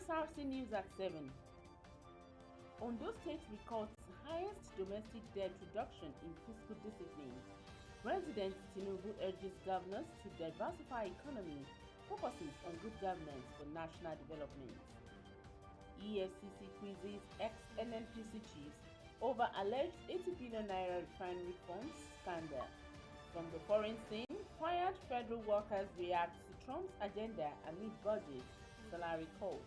Osrc News at 7. Ondo State records highest domestic debt reduction in fiscal discipline. President Tinubu urges governors to diversify economy, focuses on good governance for national development. EFCC quizzes ex-NNPC chiefs over alleged 80 billion naira refinery funds scandal. From the foreign scene, fired federal workers react to Trump's agenda amid budget salary call.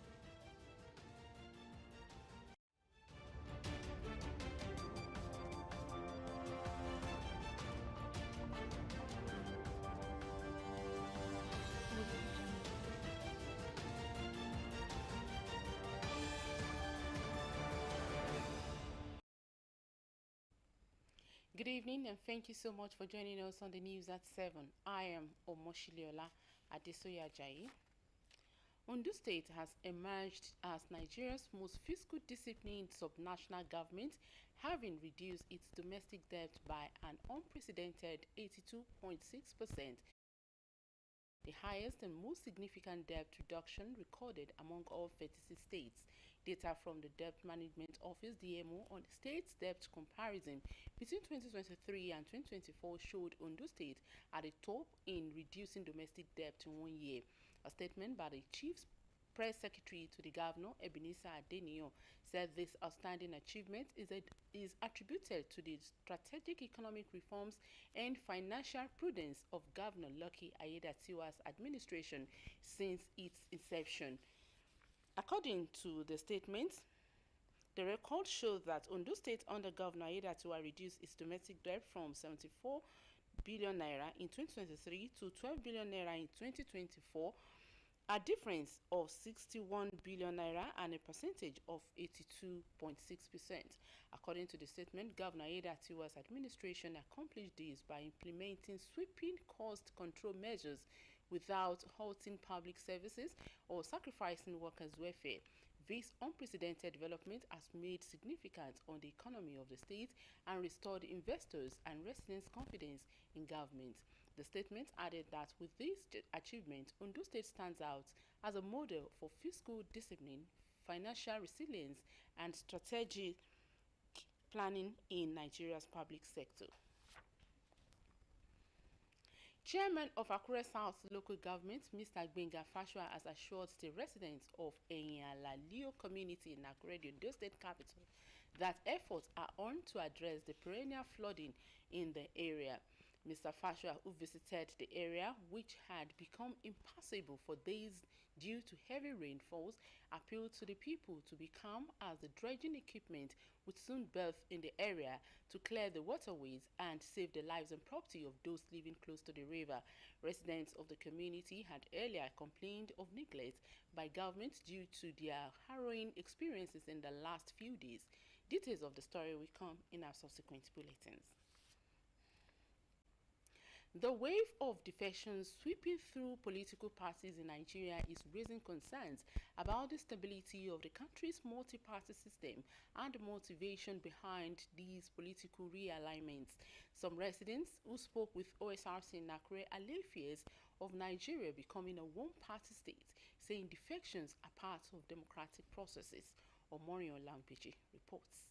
Good evening and thank you so much for joining us on the news at 7. I am Omoshiliola Adesoya Ajayi. Ondo State has emerged as Nigeria's most fiscal disciplined subnational government, having reduced its domestic debt by an unprecedented 82.6%, the highest and most significant debt reduction recorded among all 36 states. Data from the Debt Management Office (DMO) on the state's debt comparison between 2023 and 2024 showed Ondo State at the top in reducing domestic debt in 1 year. A statement by the Chief Press Secretary to the Governor, Ebenezer Adeniyo, said this outstanding achievement is attributed to the strategic economic reforms and financial prudence of Governor Lucky Aiyedatiwa's administration since its inception. According to the statement, the record shows that Ondo State under Governor Aiyedatiwa reduced its domestic debt from 74 billion naira in 2023 to 12 billion naira in 2024, a difference of 61 billion naira and a percentage of 82.6%. According to the statement, Governor Aiyedatiwa's administration accomplished this by implementing sweeping cost control measures without halting public services or sacrificing workers' welfare. This unprecedented development has made significant on the economy of the state and restored investors and residents' confidence in government. The statement added that with this achievement, Ondo State stands out as a model for fiscal discipline, financial resilience, and strategic planning in Nigeria's public sector. Chairman of Akure South Local Government, Mr. Gbenga Fashua, has assured the residents of Eyin-Alalio community in Akure, the Ondo State capital, that efforts are on to address the perennial flooding in the area. Mr. Fashua, who visited the area, which had become impassable for days due to heavy rainfalls, appealed to the people to be calm as the dredging equipment would soon berth in the area to clear the waterways and save the lives and property of those living close to the river. Residents of the community had earlier complained of neglect by government due to their harrowing experiences in the last few days. Details of the story will come in our subsequent bulletins. The wave of defections sweeping through political parties in Nigeria is raising concerns about the stability of the country's multi-party system and the motivation behind these political realignments. Some residents who spoke with OSRC in Akure allay fears of Nigeria becoming a one-party state, saying defections are part of democratic processes. Omorion Lampeji reports.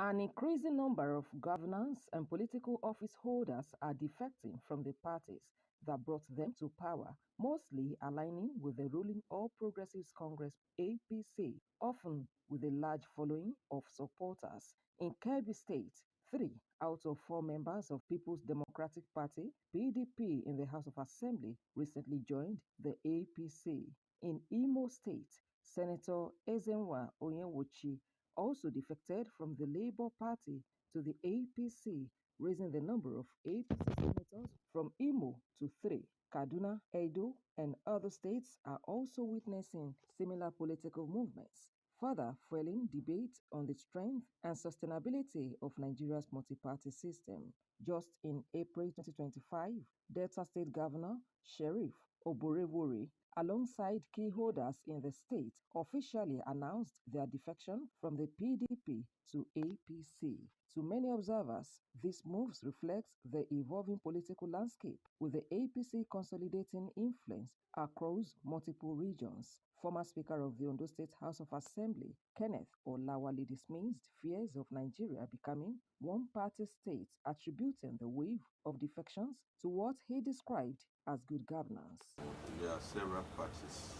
An increasing number of governors and political office holders are defecting from the parties that brought them to power, mostly aligning with the ruling All Progressives Congress (APC), often with a large following of supporters. In Kebbi State, 3 out of 4 members of People's Democratic Party (PDP) in the House of Assembly recently joined the APC. In Imo State, Senator Ezenwa Onyenwochi also defected from the Labour Party to the APC, raising the number of APC senators from Imo to 3. Kaduna, Edo, and other states are also witnessing similar political movements, further fueling debate on the strength and sustainability of Nigeria's multi-party system. Just in April 2025, Delta State Governor Sheriff Oborevwori, alongside key holders in the state, officially announced their defection from the PDP to APC. To many observers, these moves reflect the evolving political landscape, with the APC consolidating influence across multiple regions. Former Speaker of the Ondo State House of Assembly, Kenneth Olawale, dismissed fears of Nigeria becoming one-party state, attributing the wave of defections to what he described as good governance. There are several parties.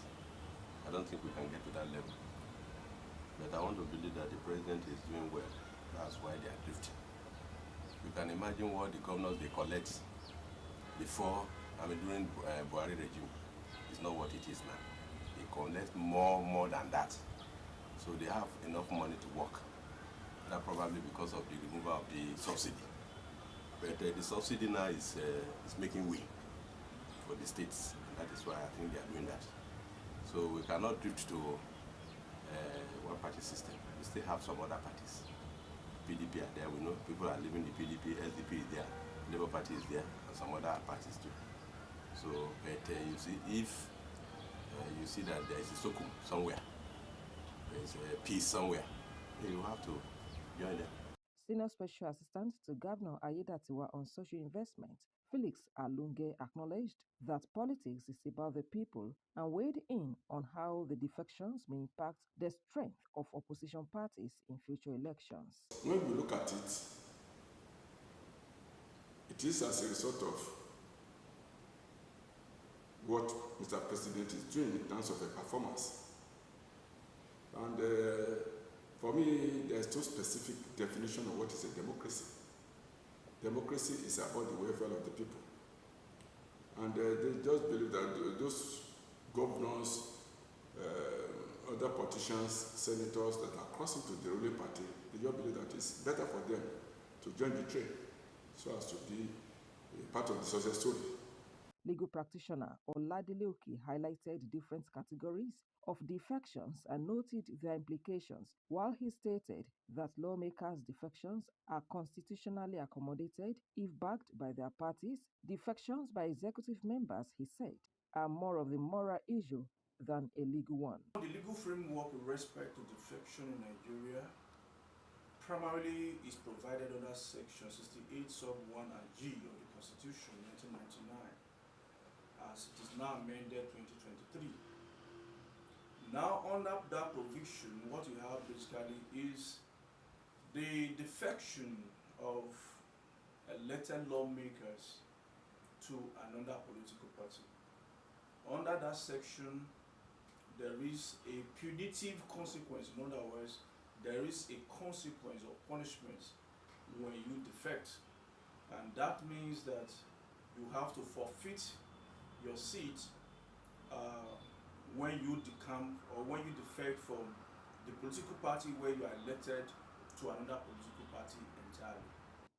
I don't think we can get to that level. But I want to believe that the president is doing well. That's why they are drifting. You can imagine what the governors they collect before, during Buhari regime, is not what it is now. They collect more than that. So they have enough money to work. That probably because of the removal of the subsidy. But the subsidy now is making way for the states. And that is why I think they are doing that. So we cannot drift to one-party system. We still have some other parties. PDP are there. We know people are leaving the PDP. SDP is there. Labour Party is there, and some other parties too. So, but you see, if you see that there is a Sokum somewhere, there is a peace somewhere, you have to join them. Senior Special Assistant to Governor Ayedatiwa on Social Investment, Felix Alunge, acknowledged that politics is about the people and weighed in on how the defections may impact the strength of opposition parties in future elections. When we look at it, it is as a result of what Mr. President is doing in terms of a performance. And for me, there's no specific definition of what is a democracy. Democracy is about the welfare of the people. And they just believe that those governors, other politicians, senators that are crossing to the ruling party, they just believe that it's better for them to join the trade so as to be a part of the success story. Legal practitioner Oladile Oki highlighted different categories of defections and noted their implications, while he stated that lawmakers' defections are constitutionally accommodated if backed by their parties. Defections by executive members, he said, are more of a moral issue than a legal one. The legal framework with respect to defection in Nigeria primarily is provided under Section 68 sub 1 and G of the Constitution 1999, as it is now amended 2023. Now, under that provision, what you have basically is the defection of elected lawmakers to another political party. Under that section, there is a punitive consequence. In other words, there is a consequence or punishment when you defect, and that means that you have to forfeit your seat when you decamp or when you defect from the political party where you are elected to another political party entirely.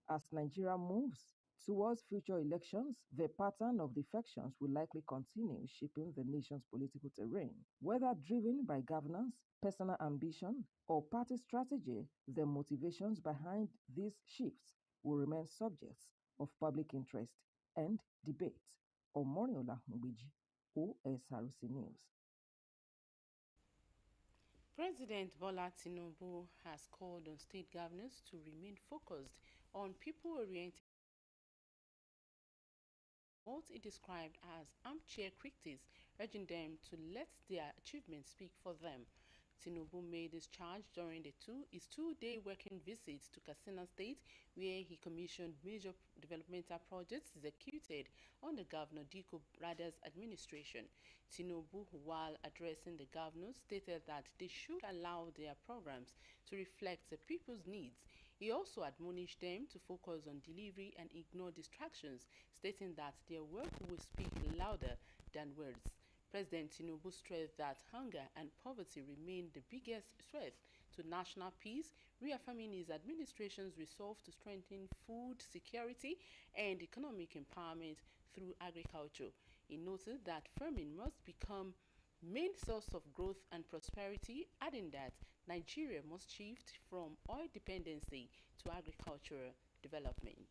As Nigeria moves towards future elections, the pattern of defections will likely continue shaping the nation's political terrain. Whether driven by governance, personal ambition, or party strategy, the motivations behind these shifts will remain subjects of public interest and debate. Omoriola Mbiji, Osrc News. President Bola Tinubu has called on state governors to remain focused on people-oriented, what he described as armchair critics, urging them to let their achievements speak for them. Tinubu made this charge during his two-day working visit to Katsina State, where he commissioned major developmental projects executed under Governor Diko Rada's administration. Tinubu, while addressing the governors, stated that they should allow their programs to reflect the people's needs. He also admonished them to focus on delivery and ignore distractions, stating that their work will speak louder than words. President Tinubu stressed that hunger and poverty remain the biggest threat to national peace, reaffirming his administration's resolve to strengthen food security and economic empowerment through agriculture. He noted that farming must become main source of growth and prosperity, adding that Nigeria must shift from oil dependency to agricultural development.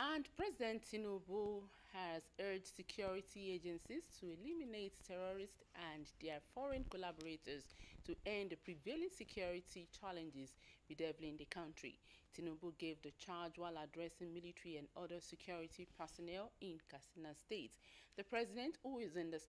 And President Tinubu has urged security agencies to eliminate terrorists and their foreign collaborators to end the prevailing security challenges bedeviling the country. Tinubu gave the charge while addressing military and other security personnel in Katsina State. The president, who is in the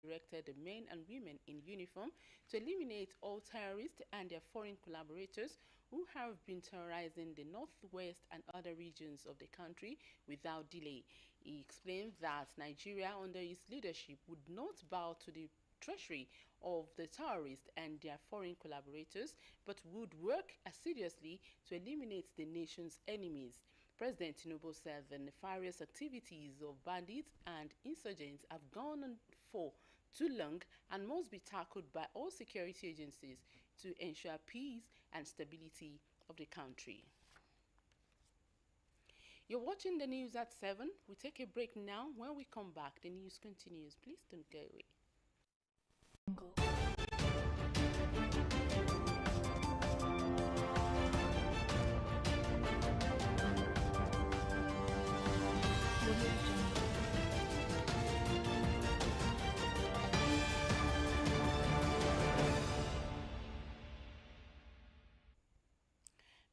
directed the men and women in uniform to eliminate all terrorists and their foreign collaborators who have been terrorizing the northwest and other regions of the country without delay. He explained that Nigeria, under his leadership, would not bow to the treachery of the terrorists and their foreign collaborators, but would work assiduously to eliminate the nation's enemies. President Tinubu said the nefarious activities of bandits and insurgents have gone on for too long and must be tackled by all security agencies to ensure peace and stability of the country. You're watching the news at 7. We take a break now. When we come back, the news continues. Please don't go away.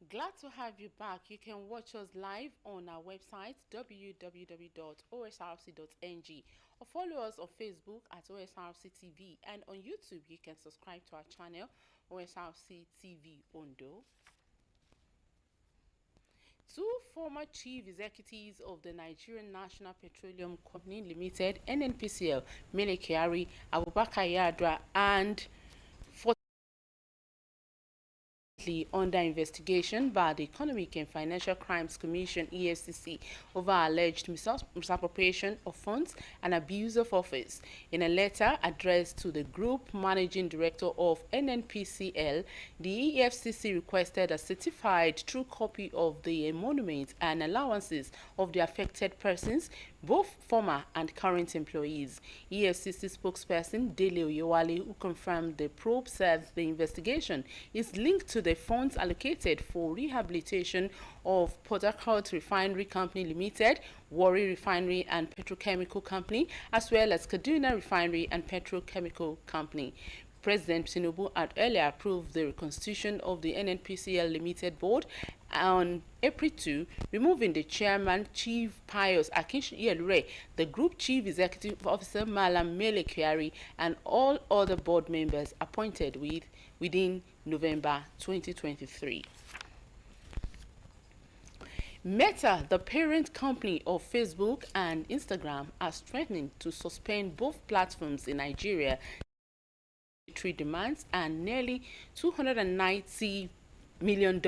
Glad to have you back. You can watch us live on our website www.osrc.ng or follow us on Facebook at OSRC TV, and on YouTube you can subscribe to our channel OSRC TV Ondo. Two former chief executives of the Nigerian National Petroleum Company Limited (NNPCL), Mele Kyari, Abubakar Yadra, and under investigation by the Economic and Financial Crimes Commission (EFCC) over alleged misappropriation of funds and abuse of office. In a letter addressed to the Group Managing Director of NNPCL, the EFCC requested a certified true copy of the emoluments and allowances of the affected persons, both former and current employees. EFCC spokesperson Dele Oyewale, who confirmed the probe, said the investigation is linked to the funds allocated for rehabilitation of Port Harcourt Refinery Company Limited, Warri Refinery and Petrochemical Company, as well as Kaduna Refinery and Petrochemical Company. President Tinubu had earlier approved the reconstitution of the NNPCL Limited Board on April 2, removing the chairman, Chief Pius Akinyele, the group chief executive officer, Malam Mele Kyari, and all other board members appointed within November 2023. Meta, the parent company of Facebook and Instagram, is threatening to suspend both platforms in Nigeria demands and nearly $290 million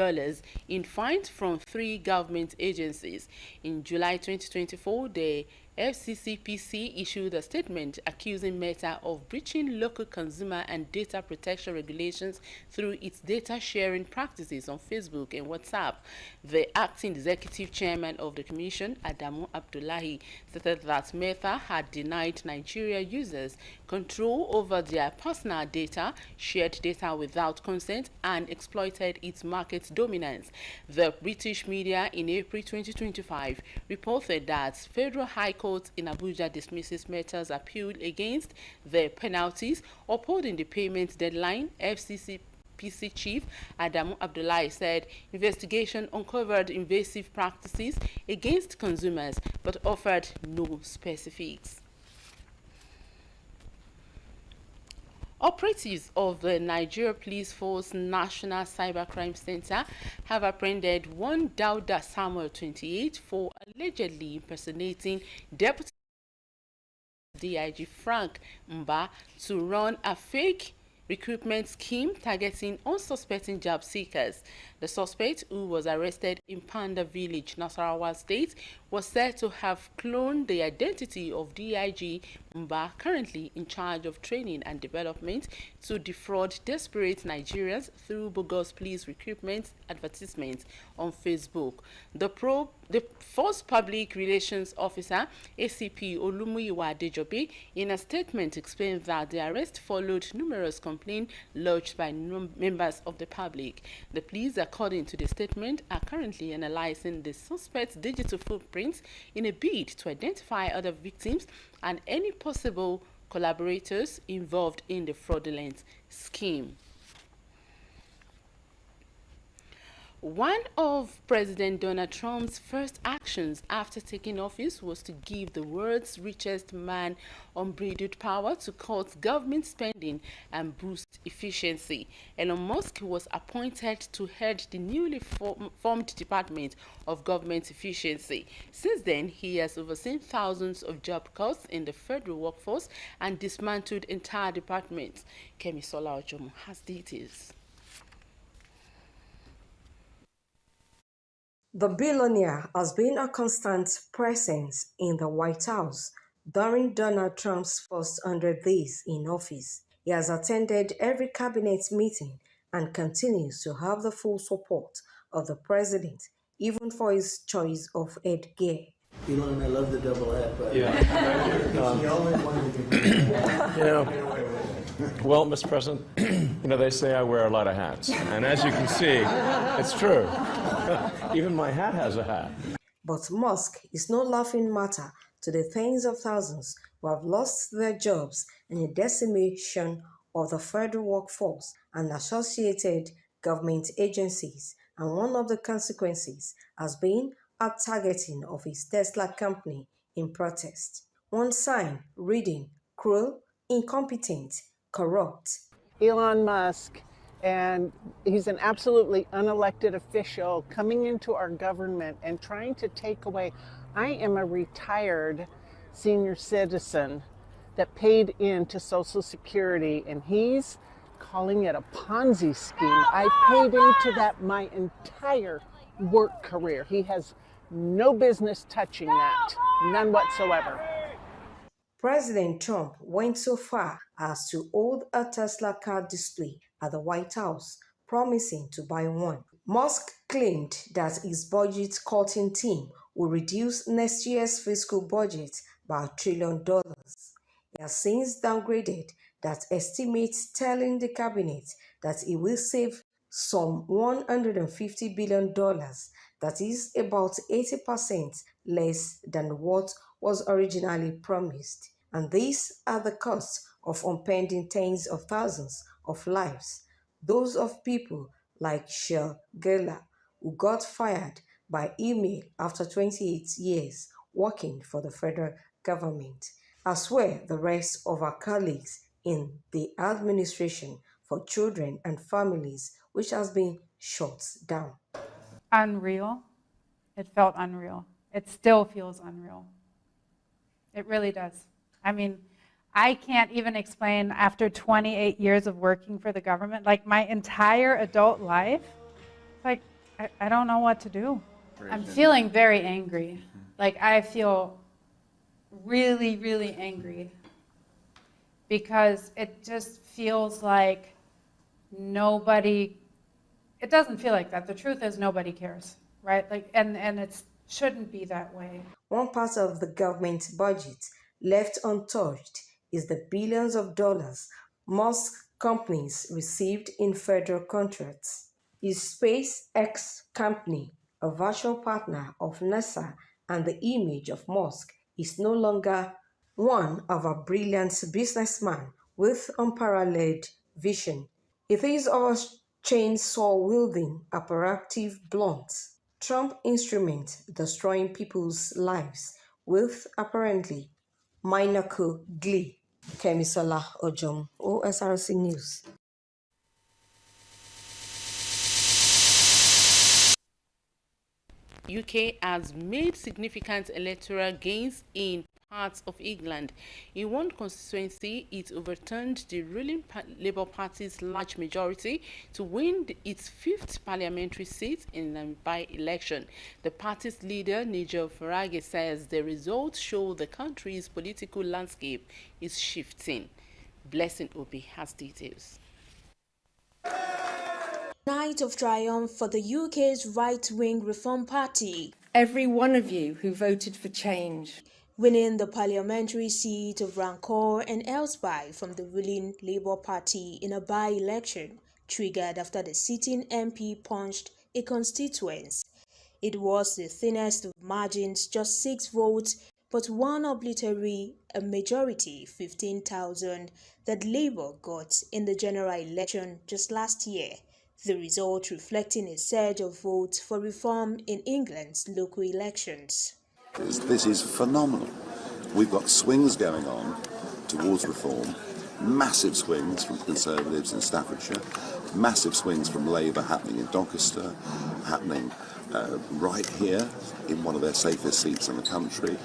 in fines from 3 government agencies. In July 2024, the FCCPC issued a statement accusing Meta of breaching local consumer and data protection regulations through its data sharing practices on Facebook and WhatsApp. The acting executive chairman of the commission, Adamu Abdullahi, stated that Meta had denied Nigeria users control over their personal data, shared data without consent, and exploited its market dominance. The British media in April 2025 reported that Federal High Court in Abuja dismisses Meta's appeal against the penalties, upholding the payment deadline. FCCPC chief Adamu Abdullahi said investigation uncovered invasive practices against consumers but offered no specifics. Operatives of the Nigeria Police Force National Cybercrime Center have apprehended one Dauda Samuel, 28, for allegedly impersonating Deputy DIG Frank Mba to run a fake recruitment scheme targeting unsuspecting job seekers. The suspect, who was arrested in Panda Village, Nasarawa State, was said to have cloned the identity of DIG Mba, currently in charge of training and development, to defraud desperate Nigerians through bogus police recruitment advertisements on Facebook. The force public relations officer, ACP Olumuyiwa Adejobi, in a statement explained that the arrest followed numerous complaints lodged by members of the public. The police are according to the statement, are currently analyzing the suspect's digital footprints in a bid to identify other victims and any possible collaborators involved in the fraudulent scheme. One of President Donald Trump's first actions after taking office was to give the world's richest man unbridled power to cut government spending and boost efficiency. Elon Musk was appointed to head the newly formed Department of Government Efficiency. Since then, he has overseen thousands of job cuts in the federal workforce and dismantled entire departments. Kemisola Ojomo has details. The billionaire has been a constant presence in the White House during Donald Trump's first 100 days in office. He has attended every cabinet meeting and continues to have the full support of the president, even for his choice of headgear. Elon, I love the double hat, but Yeah. he always wanted to be Well, Mr. President, they say I wear a lot of hats. And as you can see, it's true. Even my hat has a hat. But Musk is no laughing matter to the tens of thousands who have lost their jobs in a decimation of the federal workforce and associated government agencies. And one of the consequences has been a targeting of his Tesla company in protest. One sign reading, cruel, incompetent, corrupt. Elon Musk, and he's an absolutely unelected official coming into our government and trying to take away. I am a retired senior citizen that paid into Social Security, and he's calling it a Ponzi scheme. I paid into that my entire work career. He has no business touching that, none whatsoever. President Trump went so far as to hold a Tesla car display at the White House, promising to buy one. Musk claimed that his budget-cutting team will reduce next year's fiscal budget by $1 trillion. He has since downgraded that estimate, telling the cabinet that he will save some $150 billion, that is about 80% less than what was originally promised. And these are the costs of impending tens of thousands of lives, those of people like Shell Geller, who got fired by email after 28 years working for the federal government, as well the rest of our colleagues in the administration for children and families, which has been shut down. Unreal. It felt unreal. It still feels unreal. It really does. I mean, I can't even explain after 28 years of working for the government, like my entire adult life, like I don't know what to do. I'm feeling very angry. Like I feel really, really angry because it just feels like nobody, it doesn't feel like that. The truth is nobody cares, right? Like, and it shouldn't be that way. One part of the government budget left untouched is the billions of dollars Musk companies received in federal contracts. His SpaceX company, a virtual partner of NASA and the image of Musk, is no longer one of a brilliant businessman with unparalleled vision. It is a chainsaw-wielding apparative blunt Trump instrument destroying people's lives with apparently maniacal glee. Kemisola Ojomo, Osrc News. UK has made significant electoral gains in parts of England. In one constituency, it overturned the ruling Labour Party's large majority to win its 5th parliamentary seat in a by-election. The party's leader, Nigel Farage, says the results show the country's political landscape is shifting. Blessing Obi has details. Night of triumph for the UK's right-wing Reform Party. Every one of you who voted for change. Winning the parliamentary seat of Rancor and Elsby from the ruling Labour Party in a by-election, triggered after the sitting MP punched a constituency. It was the thinnest of margins, just 6 votes, but one obligatory a majority, 15,000, that Labour got in the general election just last year. The result reflecting a surge of votes for reform in England's local elections. This is phenomenal. We've got swings going on towards reform, massive swings from Conservatives in Staffordshire, massive swings from Labour happening in Doncaster, happening right here in one of their safest seats in the country.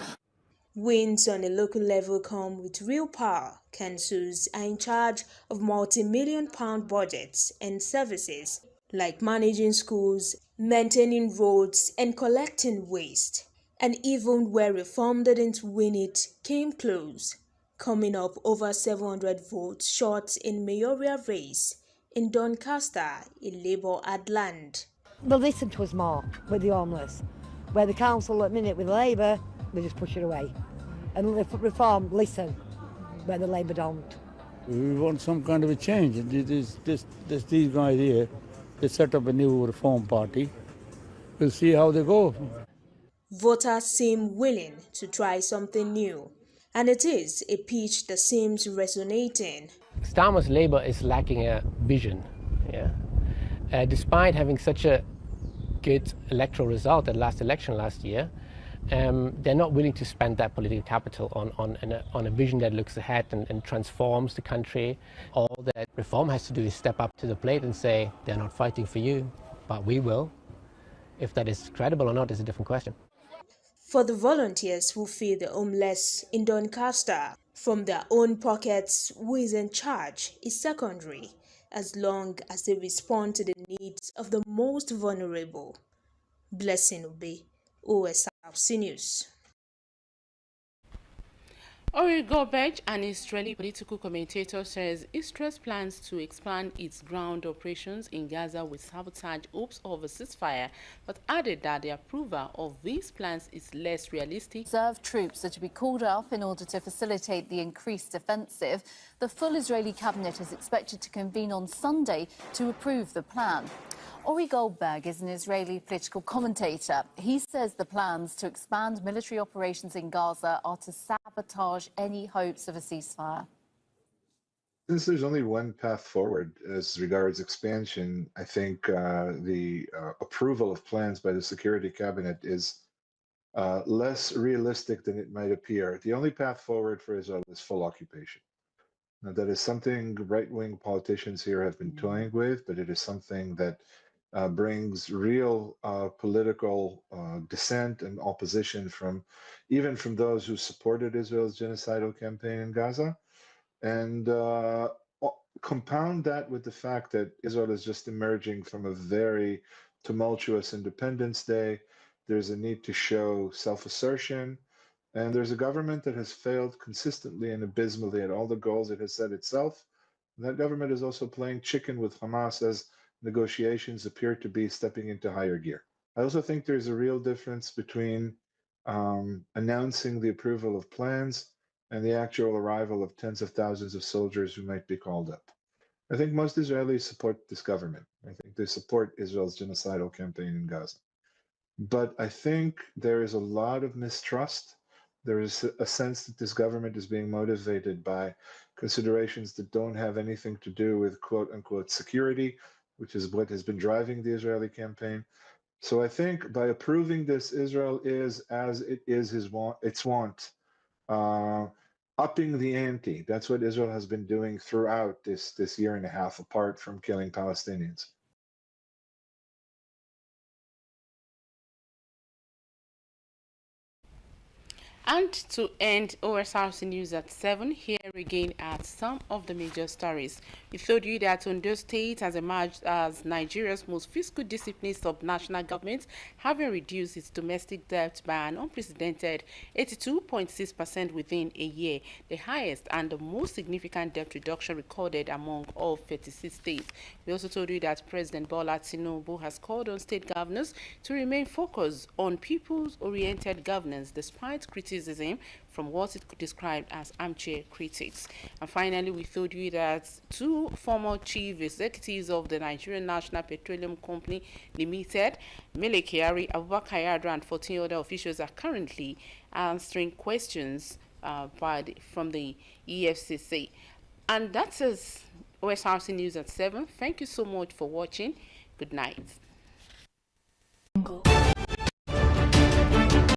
Wins on a local level come with real power. Councils are in charge of multi-million-pound budgets and services like managing schools, maintaining roads, and collecting waste. And even where reform didn't win it, came close, coming up over 700 votes short in mayoral race in Doncaster, a Labour had land. They listen to us more with the homeless, where the council at the minute with Labour, they just push it away. And reform, listen, where the Labour don't. We want some kind of a change. These guys here, they set up a new reform party. We'll see how they go. Voters seem willing to try something new, and it is a pitch that seems resonating. Starmer's Labour is lacking a vision. Despite having such a good electoral result at last election last year, they're not willing to spend that political capital on a vision that looks ahead and transforms the country. All that reform has to do is step up to the plate and say, they're not fighting for you, but we will. If that is credible or not is a different question. For the volunteers who feed the homeless in Doncaster, from their own pockets, who is in charge is secondary, as long as they respond to the needs of the most vulnerable. Blessing Obe, Osrc News. Ori Gorbej, an Israeli political commentator, says Israel's plans to expand its ground operations in Gaza will sabotage hopes of a ceasefire, but added that the approval of these plans is less realistic. Reserve troops are to be called up in order to facilitate the increased offensive. The full Israeli cabinet is expected to convene on Sunday to approve the plan. Ori Goldberg is an Israeli political commentator. He says the plans to expand military operations in Gaza are to sabotage any hopes of a ceasefire. Since there's only one path forward as regards expansion, I think the approval of plans by the Security Cabinet is less realistic than it might appear. The only path forward for Israel is full occupation. Now, that is something right-wing politicians here have been toying with, but it is something that brings real political dissent and opposition even from those who supported Israel's genocidal campaign in Gaza. And compound that with the fact that Israel is just emerging from a very tumultuous Independence Day. There's a need to show self-assertion. And there's a government that has failed consistently and abysmally at all the goals it has set itself. And that government is also playing chicken with Hamas as negotiations appear to be stepping into higher gear. I also think there's a real difference between announcing the approval of plans and the actual arrival of tens of thousands of soldiers who might be called up. I think most Israelis support this government. I think they support Israel's genocidal campaign in Gaza. But I think there is a lot of mistrust. There is a sense that this government is being motivated by considerations that don't have anything to do with quote-unquote security, which is what has been driving the Israeli campaign. So I think by approving this, Israel is, as it is its want, upping the ante. That's what Israel has been doing throughout this year and a half, apart from killing Palestinians. And to end Osrc News at 7, here again are some of the major stories. We told you that Ondo State has emerged as Nigeria's most fiscal disciplined sub-national government, having reduced its domestic debt by an unprecedented 82.6% within a year, the highest and the most significant debt reduction recorded among all 36 states. We also told you that President Bola Tinubu has called on state governors to remain focused on people's-oriented governance despite criticism criticism from what it described as armchair critics. And finally, we told you that 2 former chief executives of the Nigerian National Petroleum Company Limited, Mele Kyari, Abubakar Yadra, and 14 other officials are currently answering questions from the EFCC. And that is OSRC News at 7. Thank you so much for watching. Good night.